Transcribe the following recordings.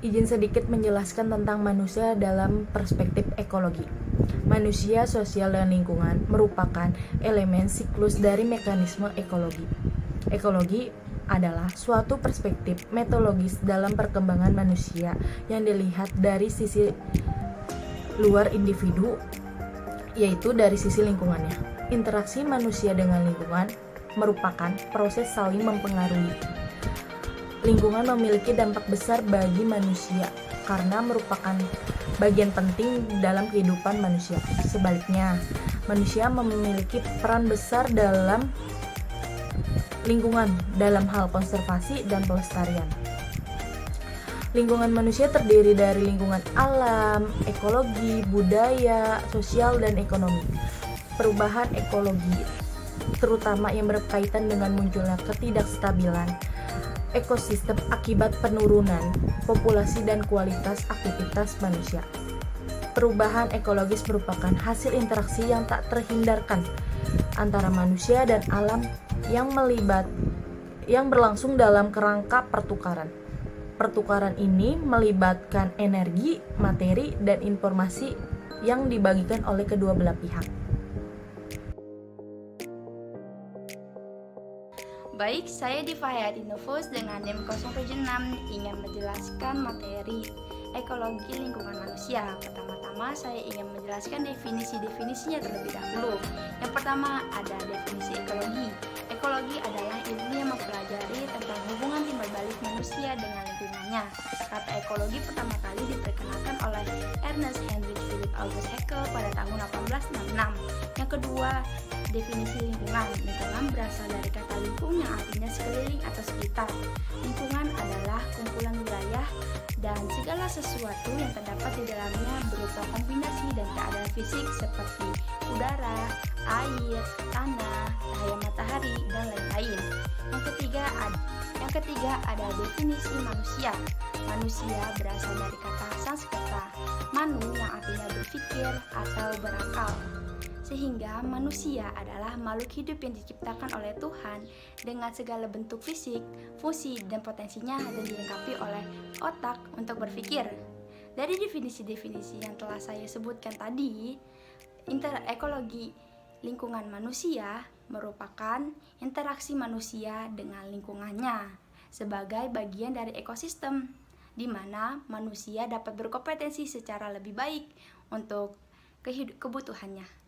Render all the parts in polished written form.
Izin sedikit menjelaskan tentang manusia dalam perspektif ekologi. Manusia, sosial, dan lingkungan merupakan elemen siklus dari mekanisme ekologi. Ekologi adalah suatu perspektif metodologis dalam perkembangan manusia yang dilihat dari sisi luar individu, yaitu dari sisi lingkungannya. Interaksi manusia dengan lingkungan merupakan proses saling mempengaruhi. Lingkungan memiliki dampak besar bagi manusia karena merupakan bagian penting dalam kehidupan manusia. Sebaliknya, manusia memiliki peran besar dalam lingkungan dalam hal konservasi dan pelestarian. Lingkungan manusia terdiri dari lingkungan alam, ekologi, budaya, sosial, dan ekonomi. Perubahan ekologi, terutama yang berkaitan dengan munculnya ketidakstabilan ekosistem akibat penurunan populasi dan kualitas aktivitas manusia. Perubahan ekologis merupakan hasil interaksi yang tak terhindarkan antara manusia dan alam yang berlangsung dalam kerangka pertukaran. Pertukaran ini melibatkan energi, materi, dan informasi yang dibagikan oleh kedua belah pihak. Baik, saya Diva Hayati Nufus dengan NIM 076 ingin menjelaskan materi ekologi lingkungan manusia. Pertama-tama saya ingin menjelaskan definisi-definisinya terlebih dahulu. Yang pertama ada definisi ekologi. Ekologi adalah ilmu yang mempelajari tentang hubungan timbal balik manusia dengan lingkungannya. Kata ekologi pertama kali diperkenalkan oleh Ernest Heinrich Philipp August Haeckel pada tahun 1866. Yang kedua, definisi lingkungan. Lingkungan berasal dari kata lingkung yang artinya sekeliling atau sekitar. Lingkungan adalah kumpulan wilayah dan segala sesuatu yang terdapat di dalamnya berupa kombinasi dan keadaan fisik seperti udara, air, tanah, cahaya matahari, dan lain-lain. Yang ketiga ada definisi manusia. Manusia berasal dari kata Sanskerta manu yang artinya berpikir atau berakal. Sehingga manusia adalah makhluk hidup yang diciptakan oleh Tuhan dengan segala bentuk fisik, fungsi, dan potensinya dan dilengkapi oleh otak untuk berpikir. Dari definisi-definisi yang telah saya sebutkan tadi, ekologi lingkungan manusia merupakan interaksi manusia dengan lingkungannya sebagai bagian dari ekosistem, di mana manusia dapat berkompetensi secara lebih baik untuk kebutuhannya.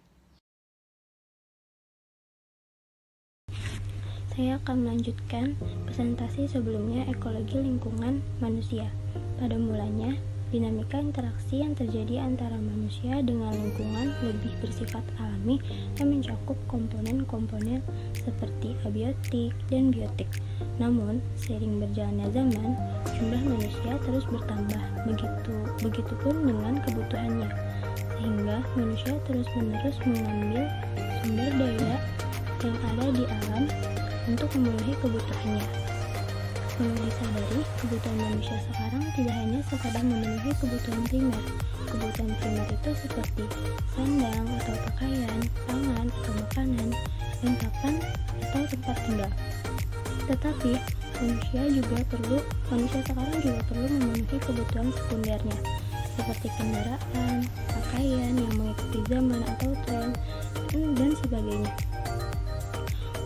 Saya akan melanjutkan presentasi sebelumnya ekologi lingkungan manusia. Pada mulanya, dinamika interaksi yang terjadi antara manusia dengan lingkungan lebih bersifat alami dan mencakup komponen-komponen seperti abiotik dan biotik. Namun, seiring berjalannya zaman, jumlah manusia terus bertambah, begitupun dengan kebutuhannya, sehingga manusia terus-menerus mengambil sumber daya yang ada di alam untuk memenuhi kebutuhannya. Perlu disadari, kebutuhan manusia sekarang tidak hanya sekadar memenuhi kebutuhan primer. Kebutuhan primer itu seperti sandang atau pakaian, pangan atau makanan, dan papan atau tempat tinggal. Tetapi manusia sekarang juga perlu memenuhi kebutuhan sekundernya, seperti kendaraan, pakaian yang mengikuti zaman atau tren, dan sebagainya.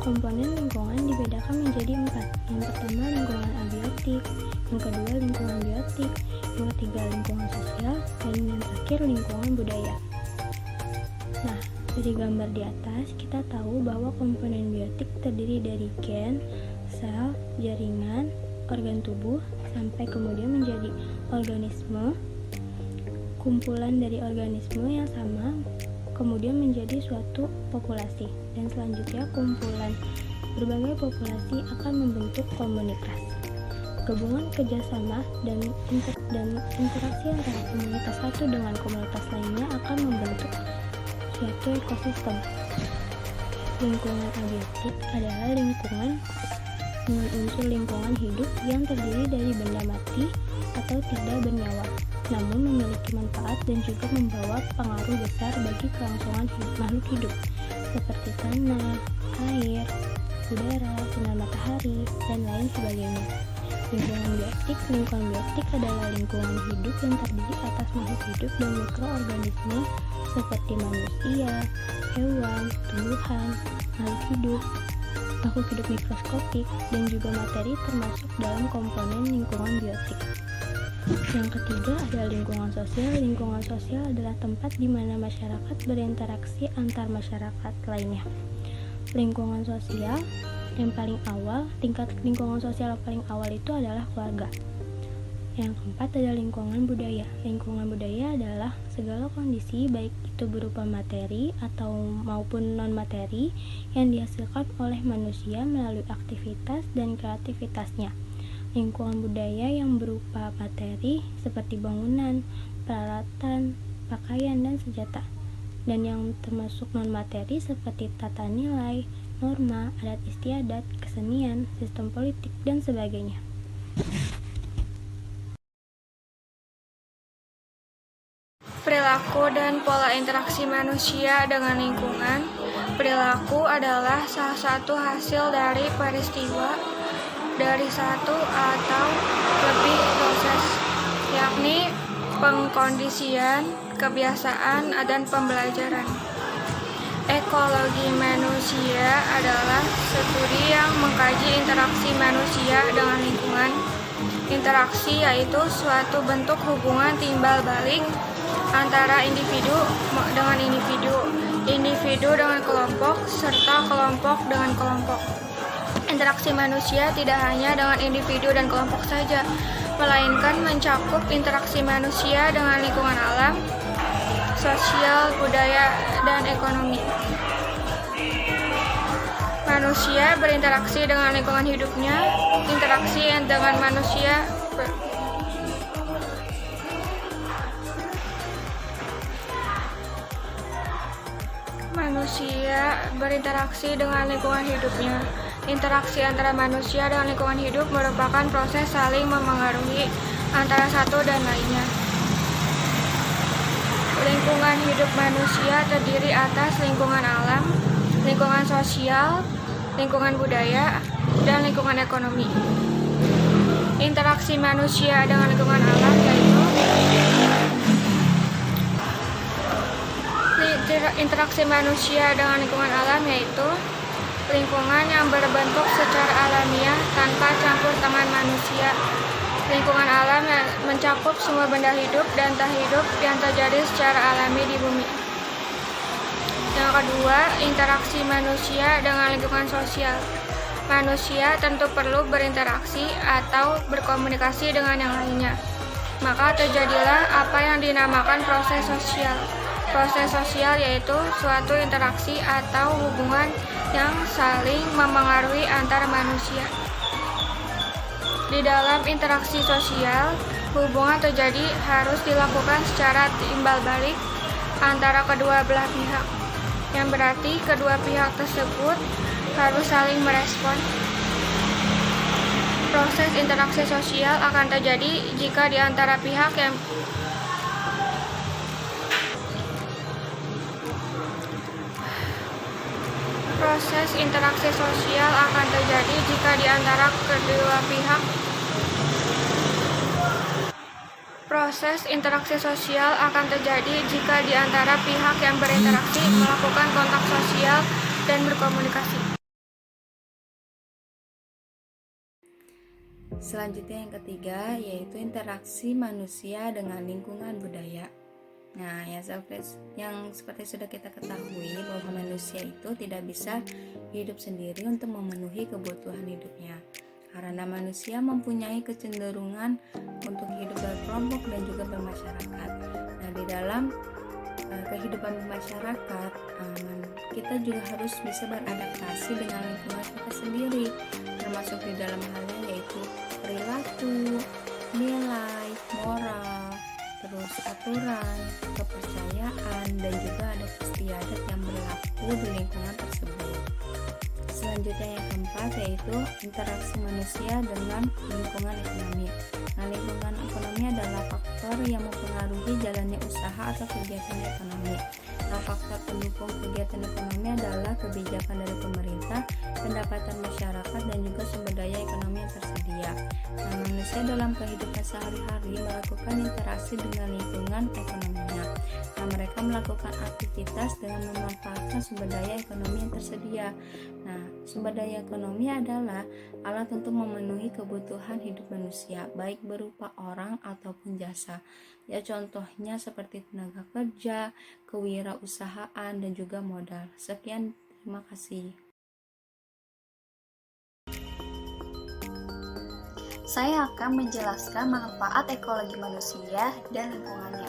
Komponen lingkungan dibedakan menjadi 4. Yang pertama lingkungan abiotik, yang kedua lingkungan biotik, yang ketiga lingkungan sosial, dan yang terakhir lingkungan budaya. Nah, dari gambar di atas kita tahu bahwa komponen biotik terdiri dari gen, sel, jaringan, organ tubuh, sampai kemudian menjadi organisme, kumpulan dari organisme yang sama, kemudian menjadi suatu populasi, dan selanjutnya kumpulan berbagai populasi akan membentuk komunitas. Gabungan kerjasama dan interaksi antara komunitas satu dengan komunitas lainnya akan membentuk suatu ekosistem. Lingkungan abiotik adalah lingkungan dengan unsur lingkungan hidup yang terdiri dari benda mati atau tidak bernyawa, namun memiliki manfaat dan juga membawa pengaruh besar bagi kelangsungan makhluk hidup seperti tanah, air, udara, sinar matahari, dan lain sebagainya. Lingkungan biotik adalah lingkungan hidup yang terdiri atas makhluk hidup dan mikroorganisme seperti manusia, hewan, tumbuhan, makhluk hidup mikroskopik, dan juga materi termasuk dalam komponen lingkungan biotik. Yang ketiga adalah lingkungan sosial. Lingkungan sosial adalah tempat di mana masyarakat berinteraksi antar masyarakat lainnya. Lingkungan sosial yang paling awal, tingkat lingkungan sosial yang paling awal itu adalah keluarga. Yang keempat adalah lingkungan budaya. Lingkungan budaya adalah segala kondisi baik itu berupa materi atau maupun non materi yang dihasilkan oleh manusia melalui aktivitas dan kreativitasnya. Lingkungan budaya yang berupa materi seperti bangunan, peralatan, pakaian, dan senjata. Dan yang termasuk non materi seperti tata nilai, norma, adat istiadat, kesenian, sistem politik, dan sebagainya. Perilaku dan pola interaksi manusia dengan lingkungan. Perilaku adalah salah satu hasil dari peristiwa dari satu atau lebih proses, yakni pengkondisian, kebiasaan, dan pembelajaran. Ekologi manusia adalah studi yang mengkaji interaksi manusia dengan lingkungan. Interaksi yaitu suatu bentuk hubungan timbal balik antara individu dengan individu, individu dengan kelompok, serta kelompok dengan kelompok. Interaksi manusia tidak hanya dengan individu dan kelompok saja, melainkan mencakup interaksi manusia dengan lingkungan alam, sosial, budaya, dan ekonomi. Manusia berinteraksi dengan lingkungan hidupnya. Interaksi dengan manusia berinteraksi dengan lingkungan hidupnya. Interaksi antara manusia dan lingkungan hidup merupakan proses saling memengaruhi antara satu dan lainnya. Lingkungan hidup manusia terdiri atas lingkungan alam, lingkungan sosial, lingkungan budaya, dan lingkungan ekonomi. Interaksi manusia dengan lingkungan alam yaitu lingkungan yang berbentuk secara alamiah tanpa campur tangan manusia. Lingkungan alam mencakup semua benda hidup dan tak hidup yang terjadi secara alami di bumi. Yang kedua, interaksi manusia dengan lingkungan sosial. Manusia tentu perlu berinteraksi atau berkomunikasi dengan yang lainnya. Maka terjadilah apa yang dinamakan proses sosial. Proses sosial yaitu suatu interaksi atau hubungan yang saling memengaruhi antar manusia. Di dalam interaksi sosial, hubungan terjadi harus dilakukan secara timbal balik antara kedua belah pihak, yang berarti kedua pihak tersebut harus saling merespon. Proses interaksi sosial akan terjadi jika di antara pihak yang Proses interaksi sosial akan terjadi jika di antara kedua pihak. Proses interaksi sosial akan terjadi jika di antara pihak yang berinteraksi melakukan kontak sosial dan berkomunikasi. Selanjutnya yang ketiga yaitu interaksi manusia dengan lingkungan budaya. Nah, yang seperti sudah kita ketahui bahwa manusia itu tidak bisa hidup sendiri untuk memenuhi kebutuhan hidupnya. Karena manusia mempunyai kecenderungan untuk hidup berkelompok dan juga bermasyarakat. Nah, di dalam kehidupan bermasyarakat, kita juga harus bisa beradaptasi dengan lingkungan kita sendiri, termasuk di dalam halnya yaitu perilaku, nilai, moral, terus aturan, kepercayaan, dan juga adat istiadat yang berlaku di lingkungan tersebut. Selanjutnya yang keempat yaitu interaksi manusia dengan lingkungan ekonomi. Nah, lingkungan ekonomi adalah faktor yang mempengaruhi jalannya usaha atau kegiatan ekonomi. Nah, faktor pendukung kegiatan ekonomi adalah kebijakan dari pemerintah serta pendapatan masyarakat dan juga sumber daya ekonomi yang tersedia. Nah, manusia dalam kehidupan sehari-hari melakukan interaksi dengan lingkungan ekonominya. Nah, mereka melakukan aktivitas dengan memanfaatkan sumber daya ekonomi yang tersedia. Nah, sumber daya ekonomi adalah alat untuk memenuhi kebutuhan hidup manusia, baik berupa orang ataupun jasa. Ya, contohnya seperti tenaga kerja, kewirausahaan, dan juga modal. Sekian, terima kasih. Saya akan menjelaskan manfaat ekologi manusia dan lingkungannya.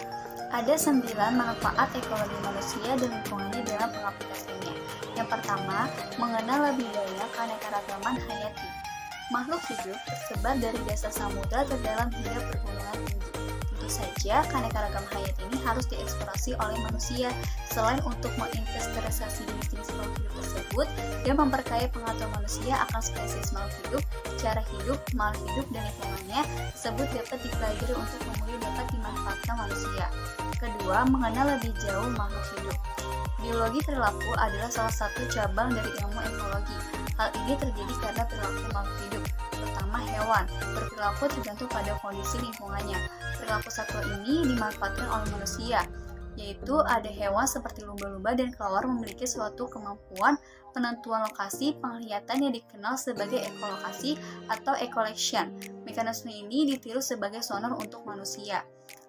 Ada 9 manfaat ekologi manusia dan lingkungannya dalam pengaplikasiannya. Yang pertama, mengenal lebih banyak keanekaragaman hayati. Makhluk hidup tersebar dari dasar samudra terdalam hingga pergunungan tinggi. Tentu saja, keanekaragaman hayat ini harus dieksplorasi oleh manusia. Selain untuk menginventarisasi jenis-jenis makhluk hidup tersebut dan memperkaya pengetahuan manusia akan spesies makhluk hidup, cara hidup, makhluk hidup, dan lingkungannya tersebut dapat dipelajari untuk kemudian dapat dimanfaatkan manusia. Kedua, mengenal lebih jauh makhluk hidup. Biologi perilaku adalah salah satu cabang dari ilmu ekologi. Hal ini terjadi karena perilaku makhluk hidup, terutama hewan, berperilaku tergantung pada kondisi lingkungannya. Perilaku satwa ini dimanfaatkan oleh manusia, yaitu ada hewan seperti lumba-lumba dan kelawar memiliki suatu kemampuan penentuan lokasi penglihatan yang dikenal sebagai ekolokasi atau echolocation. Mekanisme ini ditiru sebagai sonar untuk manusia.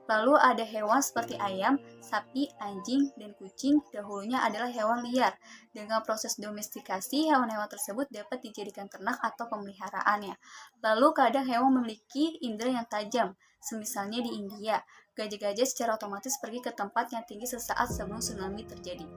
Lalu ada hewan seperti ayam, sapi, anjing, dan kucing, dahulunya adalah hewan liar. Dengan proses domestikasi, hewan-hewan tersebut dapat dijadikan ternak atau pemeliharaannya. Lalu kadang hewan memiliki indera yang tajam, semisalnya di India. Gajah-gajah secara otomatis pergi ke tempat yang tinggi sesaat sebelum tsunami terjadi.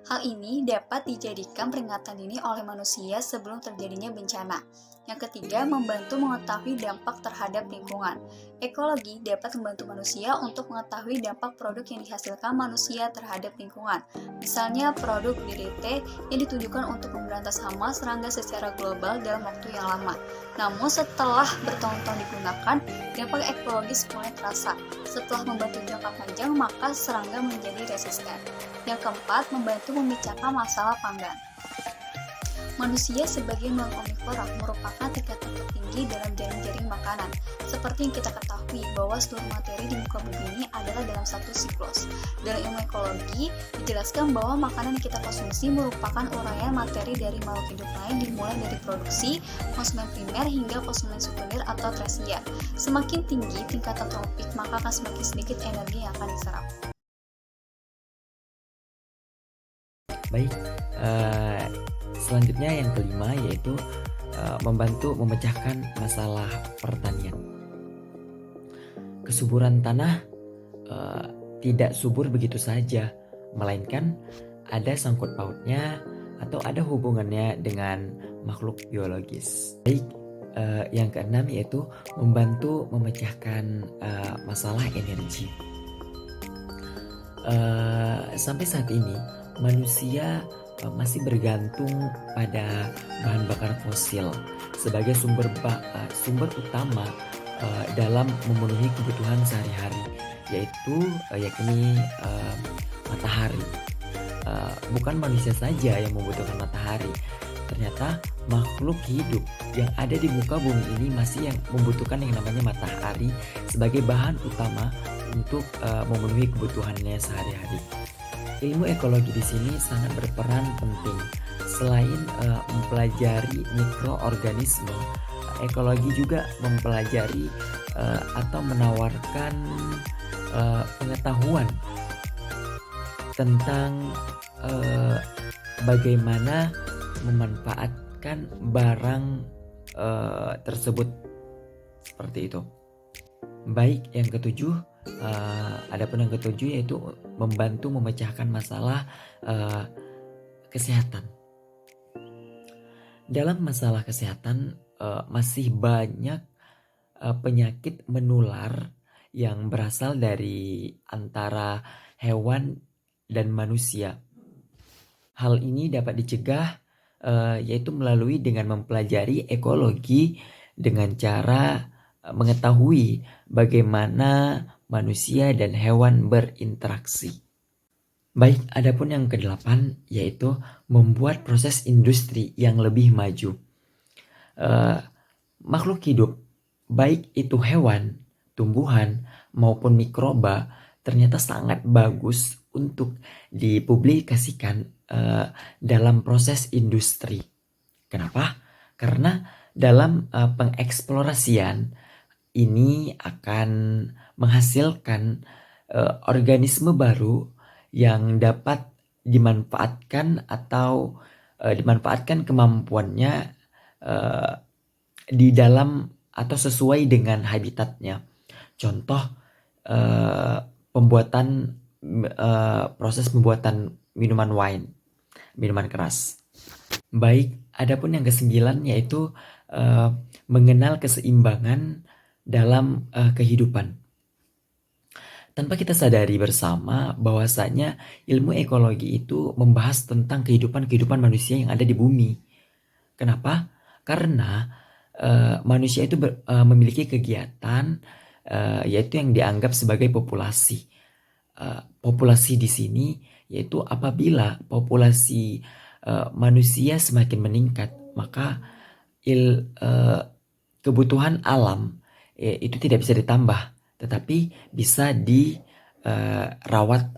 Hal ini dapat dijadikan peringatan dini oleh manusia sebelum terjadinya bencana. Yang ketiga, membantu mengetahui dampak terhadap lingkungan. Ekologi dapat membantu manusia untuk mengetahui dampak produk yang dihasilkan manusia terhadap lingkungan. Misalnya produk DDT yang ditujukan untuk memberantas hama serangga secara global dalam waktu yang lama. Namun setelah bertahun-tahun digunakan, dampak ekologis mulai terasa. Setelah membantu jangka panjang, maka serangga menjadi resisten. Yang keempat, membantu memecahkan masalah pangan. Manusia sebagai makhluk omnivora merupakan tingkatan tertinggi dalam jaring-jaring makanan. Seperti yang kita ketahui bahwa seluruh materi di muka bumi ini adalah dalam satu siklus. Dalam ilmu ekologi, dijelaskan bahwa makanan yang kita konsumsi merupakan uraian materi dari makhluk hidup lain dimulai dari produksi, konsumen primer hingga konsumen sekunder atau tersier. Semakin tinggi tingkatan tropik, maka akan semakin sedikit energi yang akan diserap. Baik, selanjutnya yang kelima yaitu membantu memecahkan masalah pertanian. Kesuburan tanah tidak subur begitu saja, melainkan ada sangkut pautnya atau ada hubungannya dengan makhluk biologis. Baik, yang keenam yaitu membantu memecahkan masalah energi. Sampai saat ini manusia masih bergantung pada bahan bakar fosil sebagai sumber utama dalam memenuhi kebutuhan sehari-hari, yakni matahari. Bukan manusia saja yang membutuhkan matahari, ternyata makhluk hidup yang ada di muka bumi ini masih yang membutuhkan yang namanya matahari sebagai bahan utama untuk memenuhi kebutuhannya sehari-hari. Ilmu ekologi di sini sangat berperan penting. Selain mempelajari mikroorganisme, ekologi juga mempelajari atau menawarkan pengetahuan tentang bagaimana memanfaatkan barang tersebut, seperti itu. Baik, yang ketujuh, adapun yang ketujuh yaitu membantu memecahkan masalah kesehatan. Dalam masalah kesehatan masih banyak penyakit menular yang berasal dari antara hewan dan manusia. Hal ini dapat dicegah yaitu melalui dengan mempelajari ekologi dengan cara mengetahui bagaimana manusia dan hewan berinteraksi. Baik, adapun yang kedelapan yaitu membuat proses industri yang lebih maju. Makhluk hidup, baik itu hewan, tumbuhan, maupun mikroba, ternyata sangat bagus untuk dipublikasikan dalam proses industri. Kenapa? Karena dalam pengeksplorasian ini akan menghasilkan organisme baru yang dapat dimanfaatkan atau dimanfaatkan kemampuannya di dalam atau sesuai dengan habitatnya. Contoh proses pembuatan minuman wine, minuman keras. Baik, adapun yang kesembilan yaitu mengenal keseimbangan dalam kehidupan. Tanpa kita sadari bersama bahwasanya ilmu ekologi itu membahas tentang kehidupan manusia yang ada di bumi. Kenapa? Karena manusia itu memiliki kegiatan yaitu yang dianggap sebagai populasi. Populasi di sini yaitu apabila populasi manusia semakin meningkat, maka kebutuhan alam itu tidak bisa ditambah, tetapi bisa dirawat